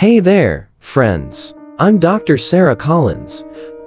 Hey there, friends. I'm Dr. Sarah Collins,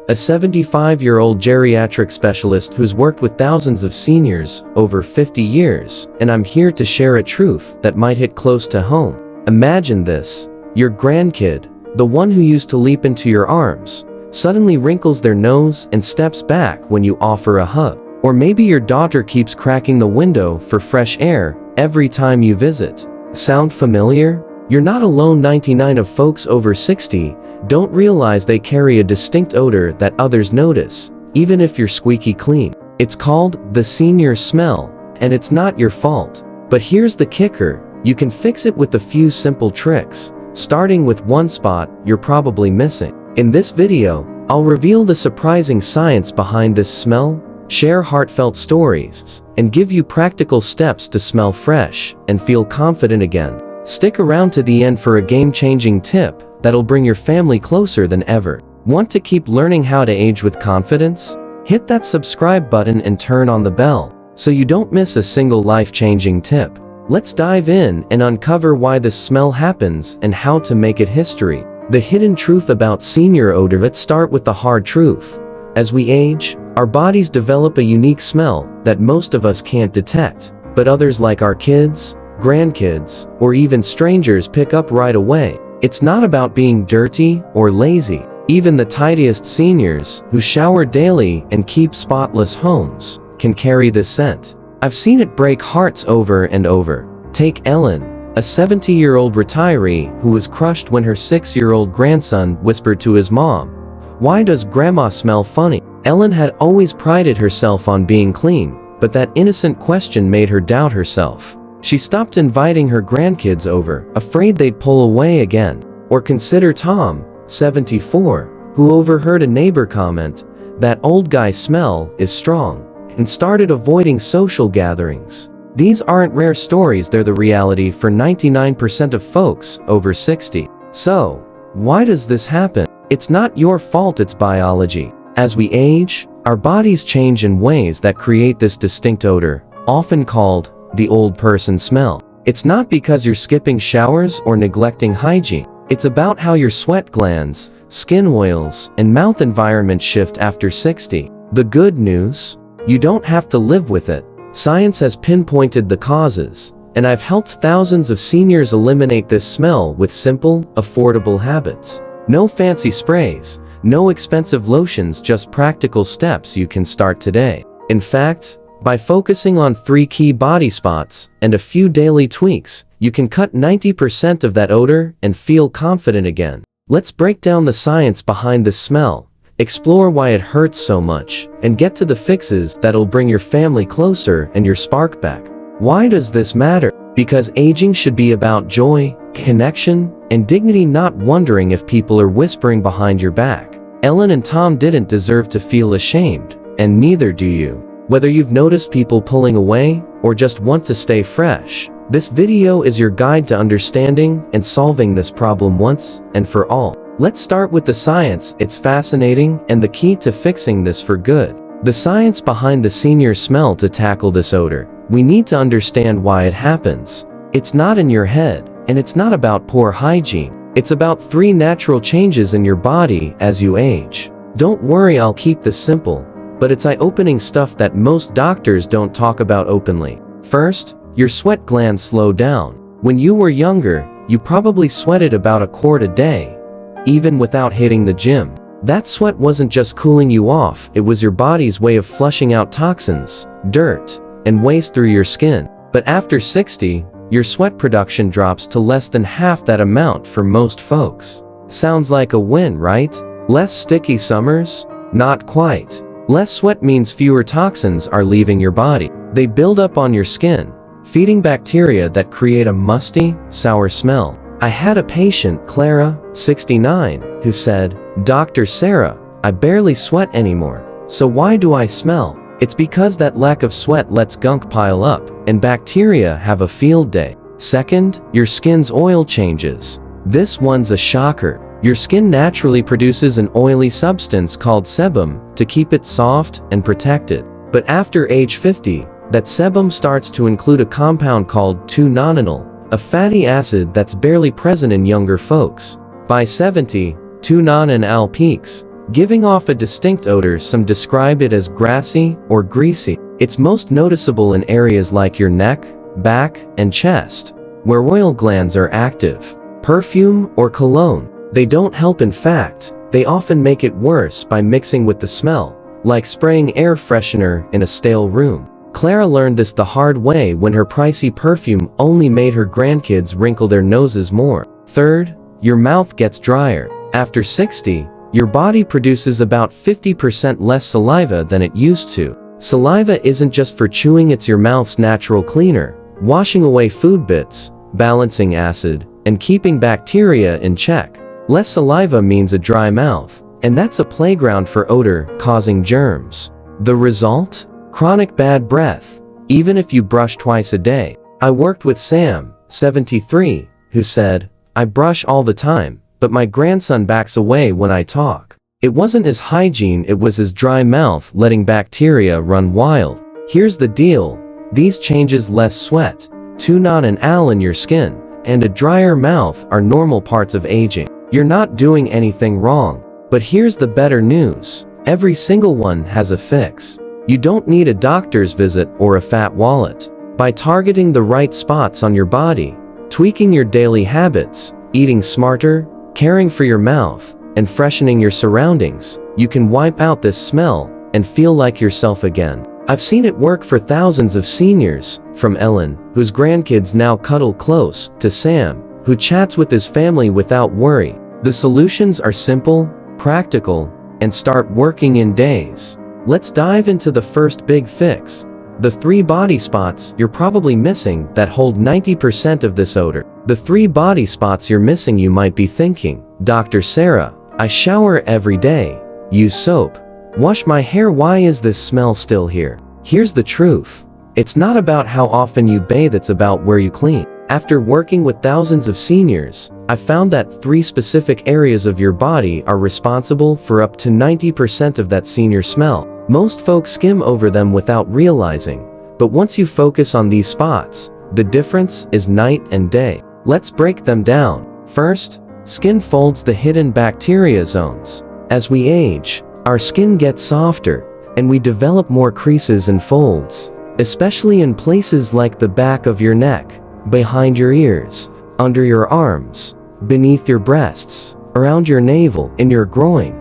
a 75-year-old geriatric specialist who's worked with thousands of seniors over 50 years, and I'm here to share a truth that might hit close to home. Imagine this: your grandkid, the one who used to leap into your arms, suddenly wrinkles their nose and steps back when you offer a hug. Or maybe your daughter keeps cracking the window for fresh air every time you visit. Sound familiar? You're not alone. 99% of folks over 60 don't realize they carry a distinct odor that others notice, even if you're squeaky clean. It's called the senior smell, and it's not your fault. But here's the kicker: you can fix it with a few simple tricks, starting with one spot you're probably missing. In this video, I'll reveal the surprising science behind this smell, share heartfelt stories, and give you practical steps to smell fresh and feel confident again. Stick around to the end for a game-changing tip that'll bring your family closer than ever. Want to keep learning how to age with confidence? Hit that subscribe button and turn on the bell so you don't miss a single life-changing tip. Let's dive in and uncover why this smell happens and how to make it history. The hidden truth about senior odor. Let's start with the hard truth. As we age, our bodies develop a unique smell that most of us can't detect, but others, like our kids, grandkids, or even strangers, pick up right away. It's not about being dirty or lazy. Even the tidiest seniors, who shower daily and keep spotless homes, can carry this scent. I've seen it break hearts over and over. Take Ellen, a 70-year-old retiree who was crushed when her 6-year-old grandson whispered to his mom, "Why does grandma smell funny?" Ellen had always prided herself on being clean, but that innocent question made her doubt herself. She stopped inviting her grandkids over, afraid they'd pull away again. Or consider Tom, 74, who overheard a neighbor comment, "That old guy smell is strong," and started avoiding social gatherings. These aren't rare stories, they're the reality for 99% of folks over 60. So, why does this happen? It's not your fault, it's biology. As we age, our bodies change in ways that create this distinct odor, often called the old person smell. It's not because you're skipping showers or neglecting hygiene. It's about how your sweat glands, skin oils, and mouth environment shift after 60. The good news? You don't have to live with it. Science has pinpointed the causes, and I've helped thousands of seniors eliminate this smell with simple, affordable habits. No fancy sprays, no expensive lotions, just practical steps you can start today. In fact, by focusing on 3 key body spots and a few daily tweaks, you can cut 90% of that odor and feel confident again. Let's break down the science behind this smell, explore why it hurts so much, and get to the fixes that'll bring your family closer and your spark back. Why does this matter? Because aging should be about joy, connection, and dignity, not wondering if people are whispering behind your back. Ellen and Tom didn't deserve to feel ashamed, and neither do you. Whether you've noticed people pulling away or just want to stay fresh, this video is your guide to understanding and solving this problem once and for all. Let's start with the science. It's fascinating and the key to fixing this for good. The science behind the senior smell. To tackle this odor, we need to understand why it happens. It's not in your head, and it's not about poor hygiene. It's about 3 natural changes in your body as you age. Don't worry, I'll keep this simple, but it's eye-opening stuff that most doctors don't talk about openly. First, your sweat glands slow down. When you were younger, you probably sweated about a quart a day, even without hitting the gym. That sweat wasn't just cooling you off, it was your body's way of flushing out toxins, dirt, and waste through your skin. But after 60, your sweat production drops to less than half that amount for most folks. Sounds like a win, right? Less sticky summers? Not quite. Less sweat means fewer toxins are leaving your body. They build up on your skin, feeding bacteria that create a musty, sour smell. I had a patient, Clara, 69, who said, "Dr. Sarah, I barely sweat anymore. So why do I smell?" It's because that lack of sweat lets gunk pile up, and bacteria have a field day. Second, your skin's oil changes. This one's a shocker. Your skin naturally produces an oily substance called sebum to keep it soft and protected. But after age 50, that sebum starts to include a compound called 2-nonenal, a fatty acid that's barely present in younger folks. By 70, Tunan and Al peaks, giving off a distinct odor. Some describe it as grassy or greasy. It's most noticeable in areas like your neck, back, and chest, where oil glands are active. Perfume or cologne. They don't help. In fact, they often make it worse by mixing with the smell, like spraying air freshener in a stale room. Clara learned this the hard way when her pricey perfume only made her grandkids wrinkle their noses more. Third, your mouth gets drier. After 60, your body produces about 50% less saliva than it used to. Saliva isn't just for chewing, it's your mouth's natural cleaner, washing away food bits, balancing acid, and keeping bacteria in check. Less saliva means a dry mouth, and that's a playground for odor, causing germs. The result? Chronic bad breath, even if you brush twice a day. I worked with Sam, 73, who said, "I brush all the time, but my grandson backs away when I talk." It wasn't his hygiene, it was his dry mouth letting bacteria run wild. Here's the deal. These changes, less sweat, Tunan and Al in your skin, and a drier mouth are normal parts of aging. You're not doing anything wrong. But here's the better news. Every single one has a fix. You don't need a doctor's visit or a fat wallet. By targeting the right spots on your body, tweaking your daily habits, eating smarter, caring for your mouth, and freshening your surroundings, you can wipe out this smell and feel like yourself again. I've seen it work for thousands of seniors, from Ellen, whose grandkids now cuddle close, to Sam, who chats with his family without worry. The solutions are simple, practical, and start working in days. Let's dive into the first big fix. The 3 body spots you're probably missing that hold 90% of this odor. The 3 body spots you're missing. You might be thinking, "Dr. Sarah, I shower every day, use soap, wash my hair. Why is this smell still here?" Here's the truth. It's not about how often you bathe, it's about where you clean. After working with thousands of seniors, I found that 3 specific areas of your body are responsible for up to 90% of that senior smell. Most folks skim over them without realizing, but once you focus on these spots, the difference is night and day. Let's break them down. First, skin folds, the hidden bacteria zones. As we age, our skin gets softer, and we develop more creases and folds, especially in places like the back of your neck, behind your ears, under your arms, beneath your breasts, around your navel, in your groin,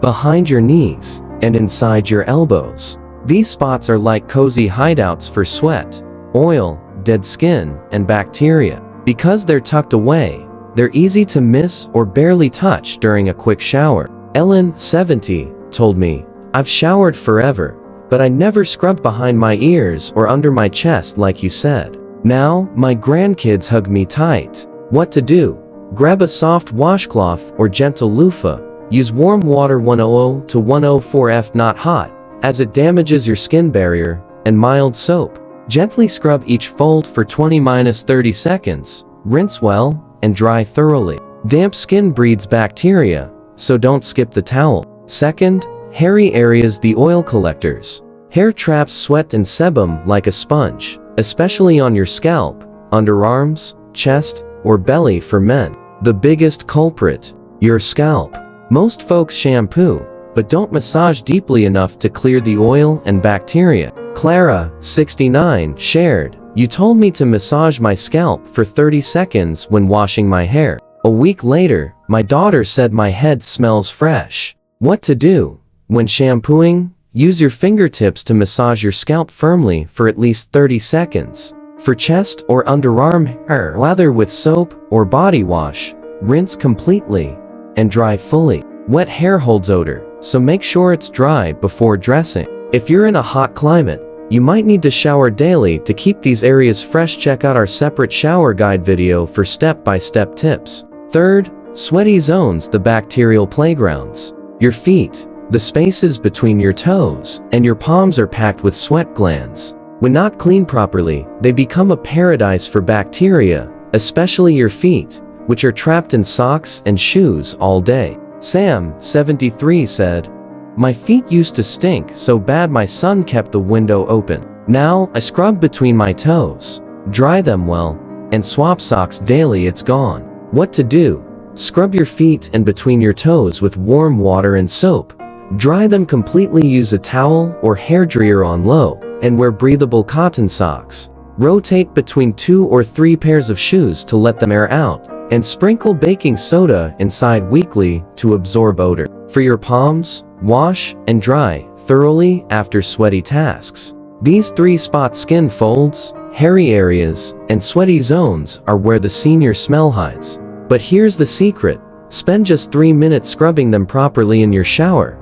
behind your knees, and inside your elbows. These spots are like cozy hideouts for sweat, oil, dead skin, and bacteria. Because they're tucked away, they're easy to miss or barely touch during a quick shower. Ellen, 70, told me, "I've showered forever, but I never scrubbed behind my ears or under my chest like you said. Now, my grandkids hug me tight." What to do? Grab a soft washcloth or gentle loofah. Use warm water 100 to 104 F, not hot, as it damages your skin barrier, and mild soap. Gently scrub each fold for 20–30 seconds, rinse well, and dry thoroughly. Damp skin breeds bacteria, so don't skip the towel. Second, hairy areas, the oil collectors. Hair traps sweat and sebum like a sponge, especially on your scalp, underarms, chest, or belly for men. The biggest culprit, your scalp. Most folks shampoo, but don't massage deeply enough to clear the oil and bacteria. Clara, 69, shared, "You told me to massage my scalp for 30 seconds when washing my hair. A week later, my daughter said my head smells fresh." What to do? When shampooing, use your fingertips to massage your scalp firmly for at least 30 seconds. For chest or underarm hair, lather with soap or body wash, rinse completely, and dry fully. Wet hair holds odor, so make sure it's dry before dressing. If you're in a hot climate, you might need to shower daily to keep these areas fresh. Check out our separate shower guide video for step-by-step tips. Third, sweaty zones, the bacterial playgrounds. Your feet, the spaces between your toes, and your palms are packed with sweat glands. When not cleaned properly, they become a paradise for bacteria, especially your feet, which are trapped in socks and shoes all day. Sam, 73, said, "My feet used to stink so bad my son kept the window open. Now, I scrub between my toes, dry them well, and swap socks daily. It's gone." What to do? Scrub your feet and between your toes with warm water and soap. Dry them completely. Use a towel or hairdryer on low, and wear breathable cotton socks. Rotate between 2 or 3 pairs of shoes to let them air out, and sprinkle baking soda inside weekly to absorb odor. For your palms, wash and dry thoroughly after sweaty tasks. These 3-spot skin folds, hairy areas, and sweaty zones are where the senior smell hides. But here's the secret: spend just 3 minutes scrubbing them properly in your shower,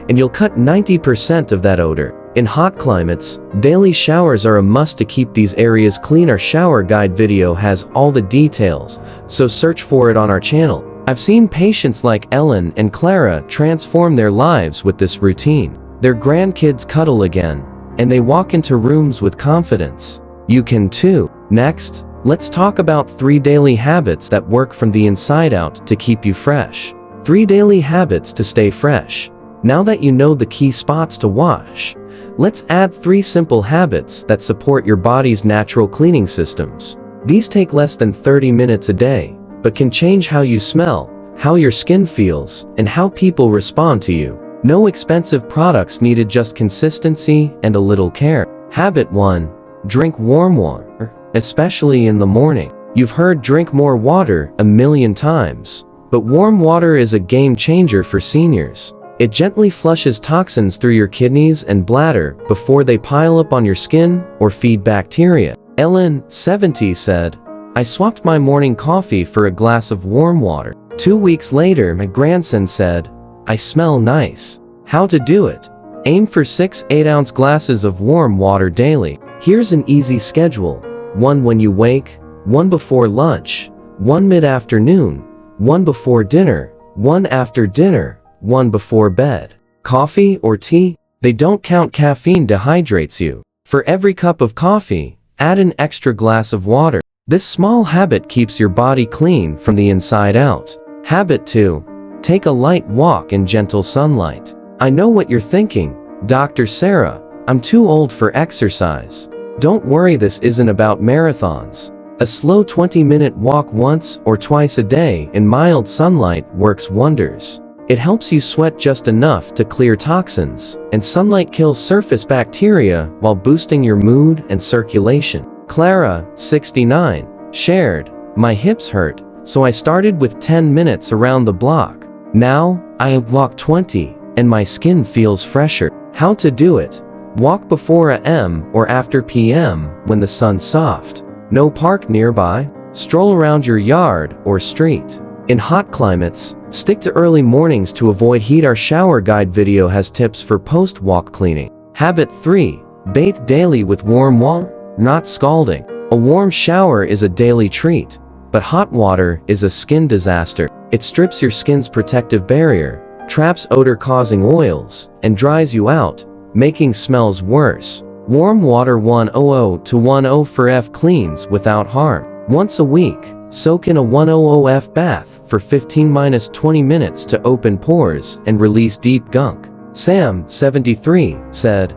and you'll cut 90% of that odor. In hot climates, daily showers are a must to keep these areas clean. Our shower guide video has all the details, so search for it on our channel. I've seen patients like Ellen and Clara transform their lives with this routine. Their grandkids cuddle again, and they walk into rooms with confidence. You can too. Next, let's talk about 3 daily habits that work from the inside out to keep you fresh. 3 daily habits to stay fresh. Now that you know the key spots to wash, let's add 3 simple habits that support your body's natural cleaning systems. These take less than 30 minutes a day, but can change how you smell, how your skin feels, and how people respond to you. No expensive products needed, just consistency and a little care. Habit 1. Drink warm water, especially in the morning. You've heard drink more water a million times, but warm water is a game changer for seniors. It gently flushes toxins through your kidneys and bladder before they pile up on your skin or feed bacteria. Ellen, 70, said, "I swapped my morning coffee for a glass of warm water. 2 weeks later, my grandson said, I smell nice." How to do it? Aim for 6 8-ounce glasses of warm water daily. Here's an easy schedule: 1 when you wake, 1 before lunch, 1 mid-afternoon, 1 before dinner, 1 after dinner, 1 before bed. Coffee or tea? They don't count. Caffeine dehydrates you. For every cup of coffee, add an extra glass of water. This small habit keeps your body clean from the inside out. Habit 2. Take a light walk in gentle sunlight. I know what you're thinking, Dr. Sarah, I'm too old for exercise. Don't worry, this isn't about marathons. A slow 20-minute walk once or twice a day in mild sunlight works wonders. It helps you sweat just enough to clear toxins, and sunlight kills surface bacteria while boosting your mood and circulation. Clara, 69, shared, "My hips hurt, so I started with 10 minutes around the block. Now, I walk 20, and my skin feels fresher." How to do it? Walk before a.m. or after p.m. when the sun's soft. No park nearby? Stroll around your yard or street. In hot climates, stick to early mornings to avoid heat. Our shower guide video has tips for post-walk cleaning. Habit 3. Bathe daily with warm water, not scalding. A warm shower is a daily treat, but hot water is a skin disaster. It strips your skin's protective barrier, traps odor-causing oils, and dries you out, making smells worse. Warm water 100 to 104F cleans without harm. Once a week, soak in a 100F bath for 15-20 minutes to open pores and release deep gunk. Sam, 73, said,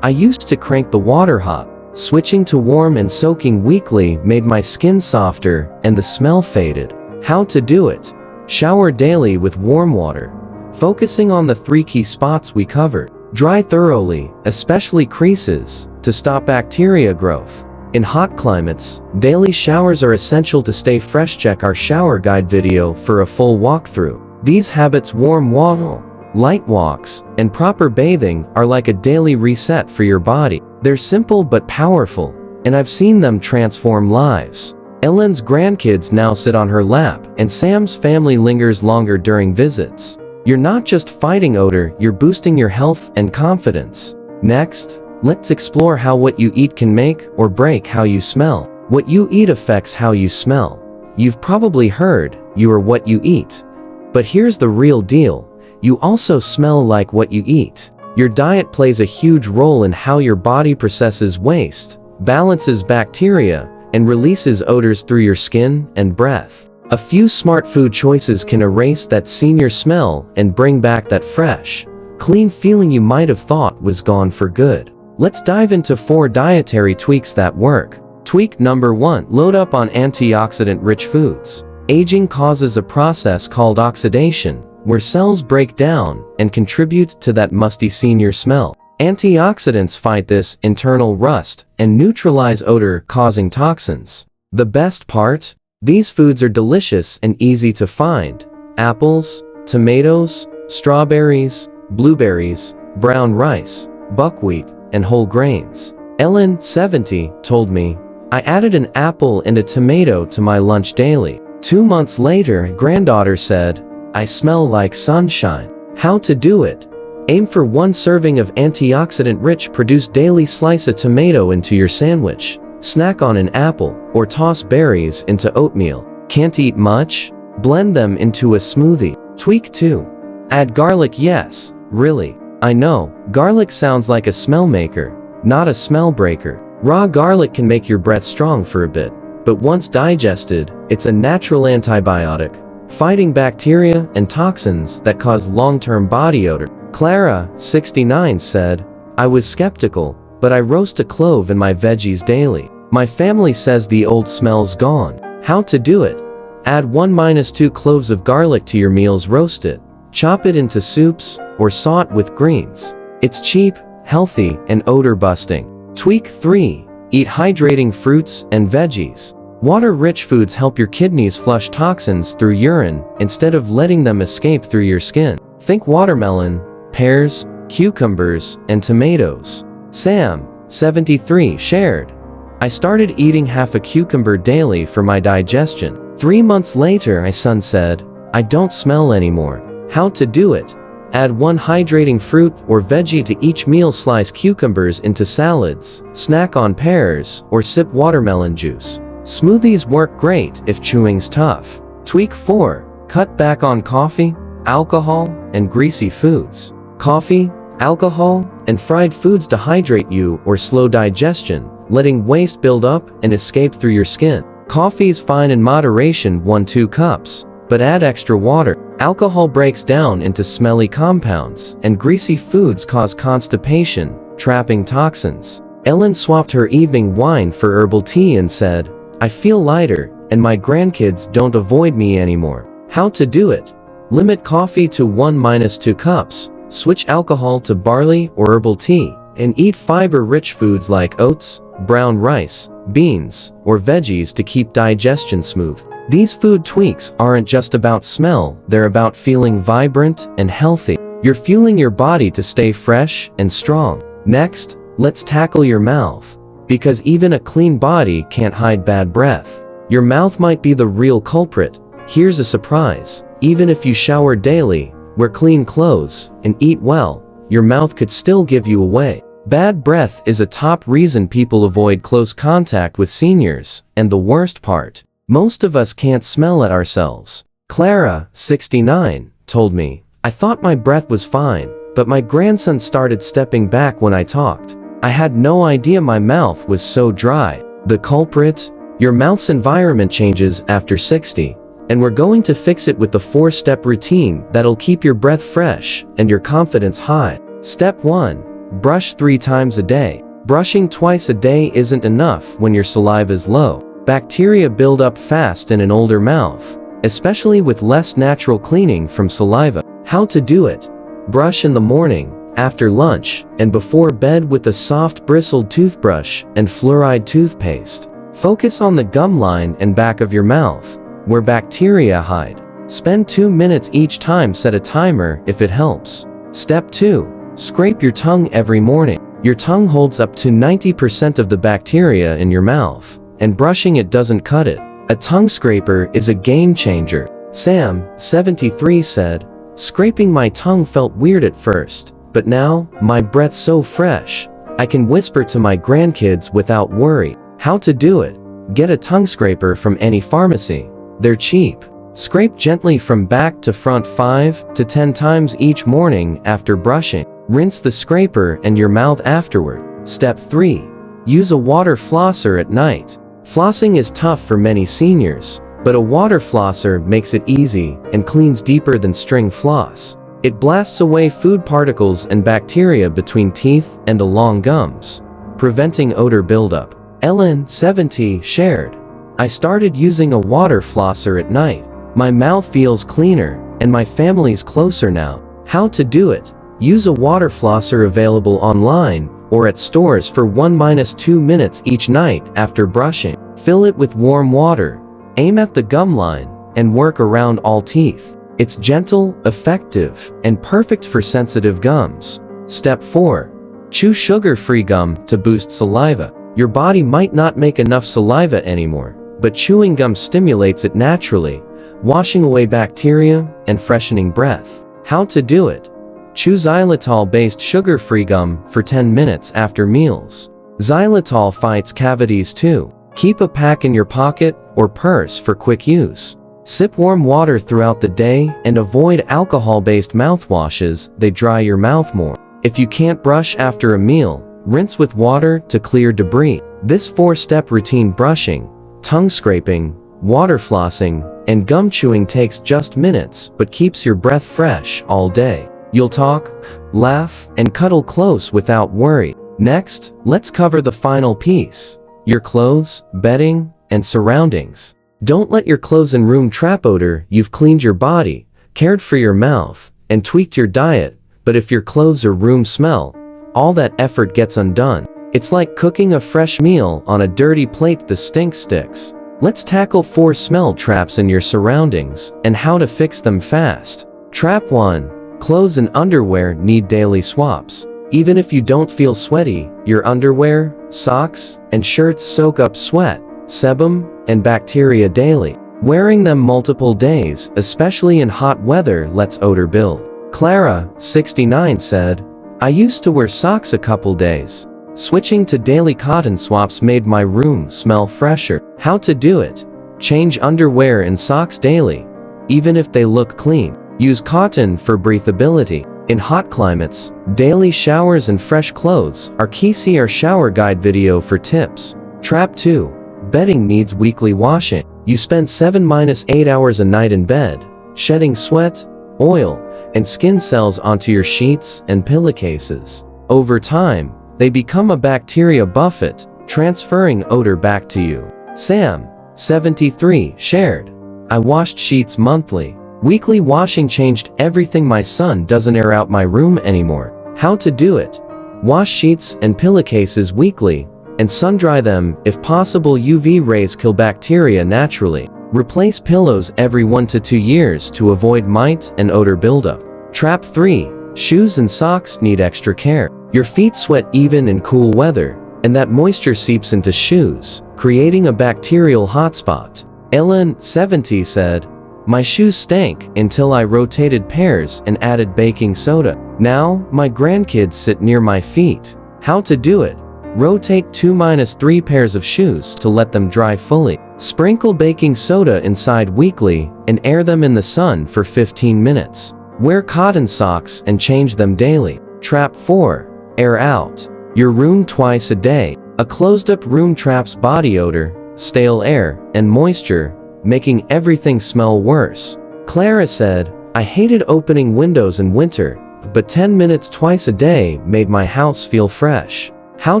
"I used to crank the water hot. Switching to warm and soaking weekly made my skin softer and the smell faded." How to do it? Shower daily with warm water, focusing on the 3 key spots we covered. Dry thoroughly, especially creases, to stop bacteria growth. In hot climates, daily showers are essential to stay fresh. Check our shower guide video for a full walkthrough. These habits, warm water, light walks, and proper bathing, are like a daily reset for your body. They're simple but powerful, and I've seen them transform lives. Ellen's grandkids now sit on her lap, and Sam's family lingers longer during visits. You're not just fighting odor, you're boosting your health and confidence. Next, let's explore how what you eat can make or break how you smell. What you eat affects how you smell. You've probably heard, you are what you eat. But here's the real deal: you also smell like what you eat. Your diet plays a huge role in how your body processes waste, balances bacteria, and releases odors through your skin and breath. A few smart food choices can erase that senior smell and bring back that fresh, clean feeling you might have thought was gone for good. Let's dive into 4 dietary tweaks that work. Tweak number 1. Load up on antioxidant-rich foods. Aging causes a process called oxidation, where cells break down and contribute to that musty senior smell. Antioxidants fight this internal rust and neutralize odor causing toxins. The best part? These foods are delicious and easy to find. Apples, tomatoes, strawberries, blueberries, brown rice, buckwheat, and whole grains. Ellen, 70, told me, I added an apple and a tomato to my lunch daily. 2 months later, granddaughter said, I smell like sunshine. How to do it? Aim for 1 serving of antioxidant-rich produce daily. Slice a tomato into your sandwich. Snack on an apple, or toss berries into oatmeal. Can't eat much? Blend them into a smoothie. Tweak 2. Add garlic. Yes, really. I know, garlic sounds like a smell maker, not a smell breaker. Raw garlic can make your breath strong for a bit, but once digested, it's a natural antibiotic, fighting bacteria and toxins that cause long-term body odor. Clara, 69, said, I was skeptical, but I roast a clove in my veggies daily. My family says the old smell's gone. How to do it? Add 1-2 cloves of garlic to your meals. Roast it. Chop it into soups, or saute it with greens. It's cheap, healthy, and odor-busting. Tweak 3. Eat hydrating fruits and veggies. Water-rich foods help your kidneys flush toxins through urine instead of letting them escape through your skin. Think watermelon, pears, cucumbers, and tomatoes. Sam, 73, shared, I started eating half a cucumber daily for my digestion. 3 months later, my son said, I don't smell anymore. How to do it? Add 1 hydrating fruit or veggie to each meal. Slice cucumbers into salads, snack on pears, or sip watermelon juice. Smoothies work great if chewing's tough. Tweak 4. Cut back on coffee, alcohol, and greasy foods. Coffee, alcohol, and fried foods dehydrate you or slow digestion, letting waste build up and escape through your skin. Coffee's fine in moderation, 1-2 cups, but add extra water. Alcohol breaks down into smelly compounds, and greasy foods cause constipation, trapping toxins. Ellen swapped her evening wine for herbal tea and said, I feel lighter, and my grandkids don't avoid me anymore. How to do it? Limit coffee to 1-2 cups, switch alcohol to barley or herbal tea, and eat fiber-rich foods like oats, brown rice, beans, or veggies to keep digestion smooth. These food tweaks aren't just about smell, they're about feeling vibrant and healthy. You're fueling your body to stay fresh and strong. Next, let's tackle your mouth. Because even a clean body can't hide bad breath. Your mouth might be the real culprit. Here's a surprise. Even if you shower daily, wear clean clothes, and eat well, your mouth could still give you away. Bad breath is a top reason people avoid close contact with seniors, and the worst part, most of us can't smell it ourselves. Clara, 69, told me, I thought my breath was fine, but my grandson started stepping back when I talked. I had no idea my mouth was so dry. The culprit? Your mouth's environment changes after 60, and we're going to fix it with the 4-step routine that'll keep your breath fresh and your confidence high. Step 1. Brush 3 times a day. Brushing twice a day isn't enough when your saliva's low. Bacteria build up fast in an older mouth, especially with less natural cleaning from saliva. How to do it? Brush in the morning, after lunch, and before bed with a soft bristled toothbrush and fluoride toothpaste. Focus on the gum line and back of your mouth, where bacteria hide. Spend 2 minutes each time. Set a timer if it helps. Step 2. Scrape your tongue every morning. Your tongue holds up to 90% of the bacteria in your mouth, and brushing it doesn't cut it. A tongue scraper is a game changer. Sam, 73, said, scraping my tongue felt weird at first, but now, my breath's so fresh, I can whisper to my grandkids without worry. How to do it? Get a tongue scraper from any pharmacy. They're cheap. Scrape gently from back to front 5 to 10 times each morning after brushing. Rinse the scraper and your mouth afterward. Step 3. Use a water flosser at night. Flossing is tough for many seniors, but a water flosser makes it easy and cleans deeper than string floss. It blasts away food particles and bacteria between teeth and along gums, preventing odor buildup. Ellen, 70, shared, I started using a water flosser at night. My mouth feels cleaner, and my family's closer now. How to do it? Use a water flosser available online or at stores for 1-2 minutes each night after brushing. Fill it with warm water, aim at the gum line, and work around all teeth. It's gentle, effective, and perfect for sensitive gums. Step 4. Chew sugar-free gum to boost saliva. Your body might not make enough saliva anymore, but chewing gum stimulates it naturally, washing away bacteria and freshening breath. How to do it? Chew xylitol-based sugar-free gum for 10 minutes after meals. Xylitol fights cavities too. Keep a pack in your pocket or purse for quick use. Sip warm water throughout the day and avoid alcohol-based mouthwashes, they dry your mouth more. If you can't brush after a meal, rinse with water to clear debris. This 4-step routine, brushing, tongue scraping, water flossing, and gum chewing, takes just minutes but keeps your breath fresh all day. You'll talk, laugh, and cuddle close without worry. Next, let's cover the final piece: your clothes, bedding, and surroundings. Don't let your clothes and room trap odor. You've cleaned your body, cared for your mouth, and tweaked your diet, but if your clothes or room smell, all that effort gets undone. It's like cooking a fresh meal on a dirty plate. The stink sticks. Let's tackle 4 smell traps in your surroundings and how to fix them fast. Trap 1. Clothes and underwear need daily swaps. Even if you don't feel sweaty, your underwear, socks, and shirts soak up sweat, sebum, and bacteria daily. Wearing them multiple days, especially in hot weather, lets odor build. Clara, 69, said, "I used to wear socks a couple days. Switching to daily cotton swaps made my room smell fresher." How to do it? Change underwear and socks daily, even if they look clean. Use cotton for breathability. In hot climates, daily showers and fresh clothes are key. See our shower guide video for tips. Trap 2. Bedding needs weekly washing. You spend 7-8 hours a night in bed, shedding sweat, oil, and skin cells onto your sheets and pillowcases. Over time, they become a bacteria buffet, transferring odor back to you. Sam, 73, shared, "I washed sheets monthly. Weekly washing changed everything. My son doesn't air out my room anymore." How to do it? Wash sheets and pillowcases weekly, and sun-dry them if possible. UV rays kill bacteria naturally. Replace pillows every 1 to 2 years to avoid mite and odor buildup. Trap 3. Shoes and socks need extra care. Your feet sweat even in cool weather, and that moisture seeps into shoes, creating a bacterial hotspot. Ellen, 70, said, "My shoes stank until I rotated pairs and added baking soda. Now, my grandkids sit near my feet." How to do it? Rotate 2-3 pairs of shoes to let them dry fully. Sprinkle baking soda inside weekly and air them in the sun for 15 minutes. Wear cotton socks and change them daily. Trap 4. Air out your room twice a day. A closed-up room traps body odor, stale air, and moisture, making everything smell worse. Clara said, "I hated opening windows in winter, but 10 minutes twice a day made my house feel fresh." How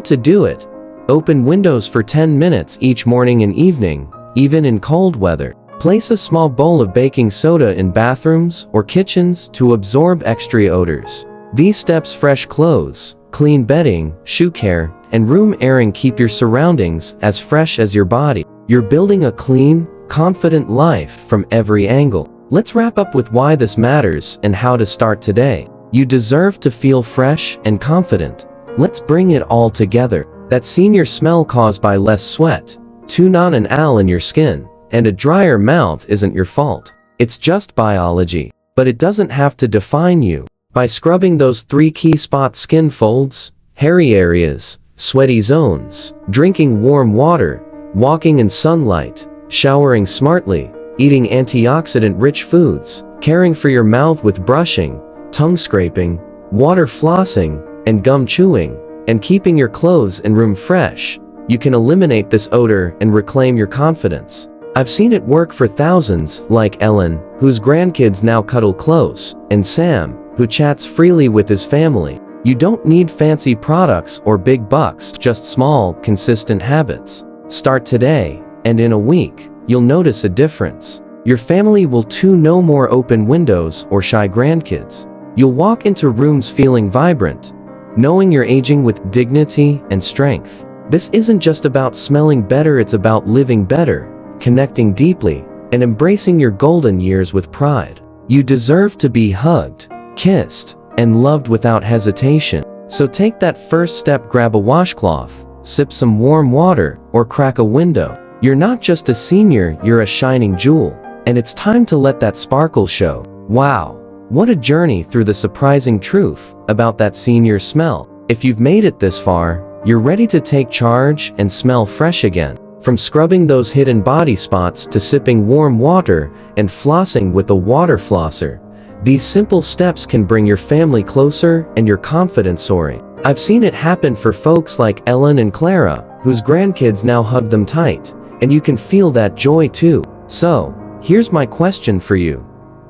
to do it? Open windows for 10 minutes each morning and evening, even in cold weather. Place a small bowl of baking soda in bathrooms or kitchens to absorb extra odors. These steps: fresh clothes, clean bedding, shoe care, and room airing, keep your surroundings as fresh as your body. You're building a clean, confident life from every angle. Let's wrap up with why this matters and how to start today. You deserve to feel fresh and confident. Let's bring it all together. That senior smell caused by less sweat, tunon and al in your skin, and a drier mouth isn't your fault. It's just biology. But it doesn't have to define you. By scrubbing those 3 key spots: skin folds, hairy areas, sweaty zones, drinking warm water, walking in sunlight, showering smartly, eating antioxidant-rich foods, caring for your mouth with brushing, tongue scraping, water flossing, and gum chewing, and keeping your clothes and room fresh, you can eliminate this odor and reclaim your confidence. I've seen it work for thousands, like Ellen, whose grandkids now cuddle close, and Sam, who chats freely with his family. You don't need fancy products or big bucks, just small, consistent habits. Start today, and in a week, you'll notice a difference. Your family will too no more open windows or shy grandkids. You'll walk into rooms feeling vibrant, knowing you're aging with dignity and strength. This isn't just about smelling better, it's about living better, connecting deeply, and embracing your golden years with pride. You deserve to be hugged, kissed, and loved without hesitation. So take that first step, grab a washcloth, sip some warm water, or crack a window. You're not just a senior, you're a shining jewel, and it's time to let that sparkle show. Wow, what a journey through the surprising truth about that senior smell. If you've made it this far, you're ready to take charge and smell fresh again. From scrubbing those hidden body spots to sipping warm water and flossing with a water flosser, these simple steps can bring your family closer and your confidence soaring. I've seen it happen for folks like Ellen and Clara, whose grandkids now hug them tight, and you can feel that joy too. So, here's my question for you.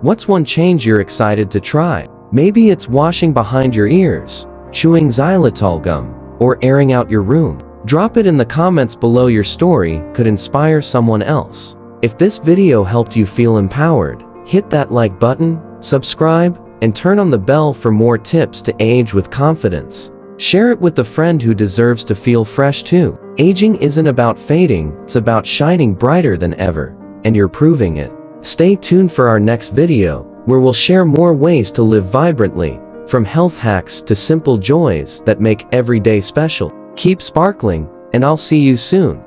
What's one change you're excited to try? Maybe it's washing behind your ears, chewing xylitol gum, or airing out your room. Drop it in the comments below. Your story could inspire someone else. If this video helped you feel empowered, hit that like button, subscribe, and turn on the bell for more tips to age with confidence. Share it with a friend who deserves to feel fresh too. Aging isn't about fading, it's about shining brighter than ever, and you're proving it. Stay tuned for our next video, where we'll share more ways to live vibrantly, from health hacks to simple joys that make every day special. Keep sparkling, and I'll see you soon.